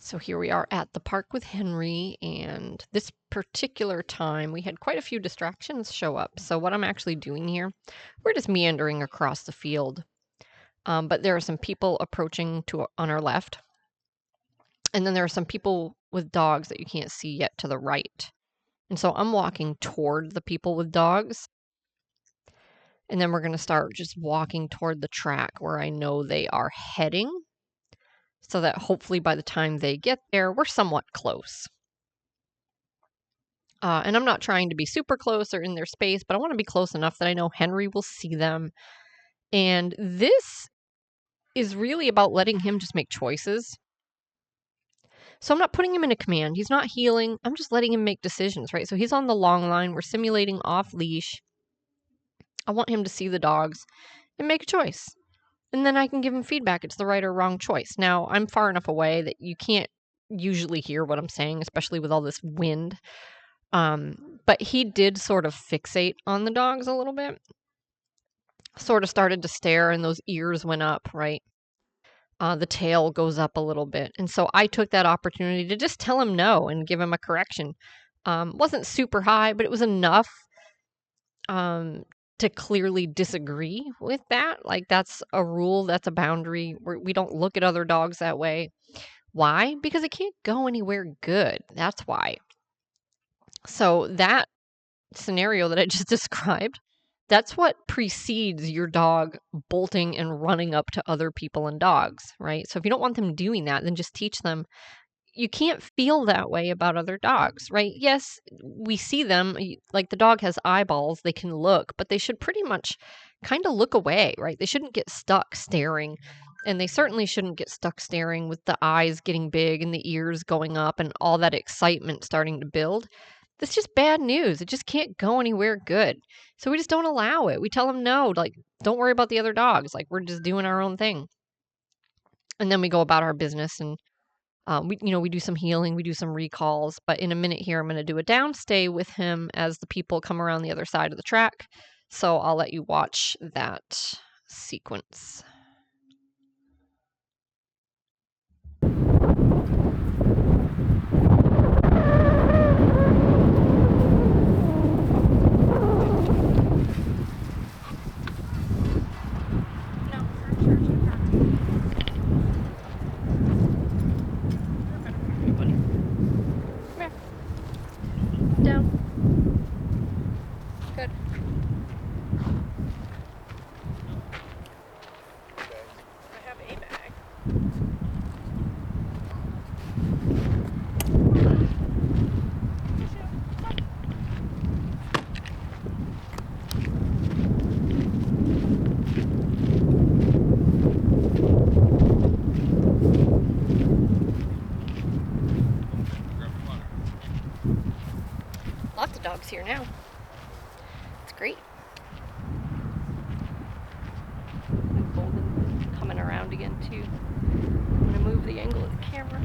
So here we are at the park with Henry, and this particular time we had quite a few distractions show up. So what I'm actually doing here, we're just meandering across the field. But there are some people approaching on our left, and then there are some people with dogs that you can't see yet to the right. And so I'm walking toward the people with dogs, and then we're going to start just walking toward the track where I know they are heading, so that hopefully by the time they get there, we're somewhat close. And I'm not trying to be super close or in their space, but I want to be close enough that I know Henry will see them. And this is really about letting him just make choices. So I'm not putting him in a command. He's not heeling. I'm just letting him make decisions, right? So he's on the long line. We're simulating off leash. I want him to see the dogs and make a choice. And then I can give him feedback. It's the right or wrong choice. Now, I'm far enough away that you can't usually hear what I'm saying, especially with all this wind. But he did sort of fixate on the dogs a little bit. Sort of started to stare, and those ears went up, right? The tail goes up a little bit. And so I took that opportunity to just tell him no and give him a correction. Wasn't super high, but it was enough to clearly disagree with that. Like, that's a rule, that's a boundary. We don't look at other dogs that way. Why? Because it can't go anywhere good. That's why. So that scenario that I just described, that's what precedes your dog bolting and running up to other people and dogs, right? So if you don't want them doing that, then just teach them you can't feel that way about other dogs, right? Yes, we see them, like the dog has eyeballs, they can look, but they should pretty much kind of look away, right? They shouldn't get stuck staring. And they certainly shouldn't get stuck staring with the eyes getting big and the ears going up and all that excitement starting to build. That's just bad news. It just can't go anywhere good. So we just don't allow it. We tell them no, like, don't worry about the other dogs. Like, we're just doing our own thing. And then we go about our business and we do some heeling, we do some recalls, but in a minute here, I'm going to do a downstay with him as the people come around the other side of the track. So I'll let you watch that sequence. Down. Good. I have a bag. Lots of dogs here now. It's great. Golden's coming around again too. I'm going to move the angle of the camera.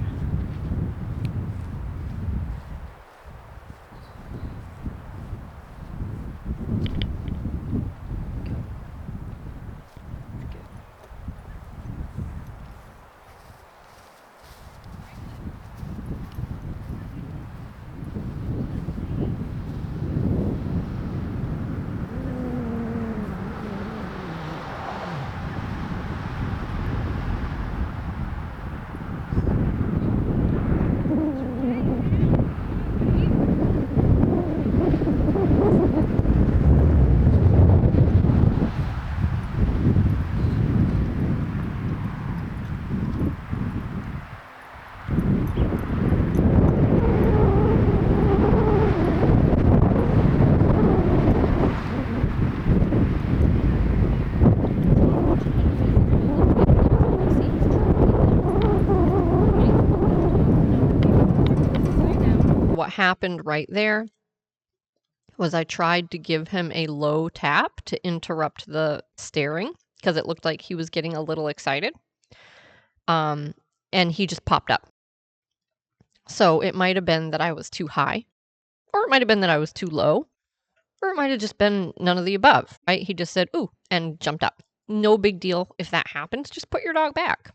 What happened right there was I tried to give him a low tap to interrupt the staring because it looked like he was getting a little excited. And he just popped up. So it might have been that I was too high, or it might have been that I was too low, or it might have just been none of the above, right? He just said, ooh, and jumped up. No big deal if that happens. Just put your dog back.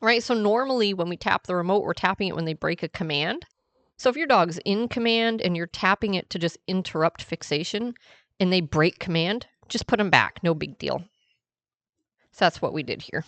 right? So normally when we tap the remote, we're tapping it when they break a command. So if your dog's in command and you're tapping it to just interrupt fixation and they break command, just put them back. No big deal. So that's what we did here.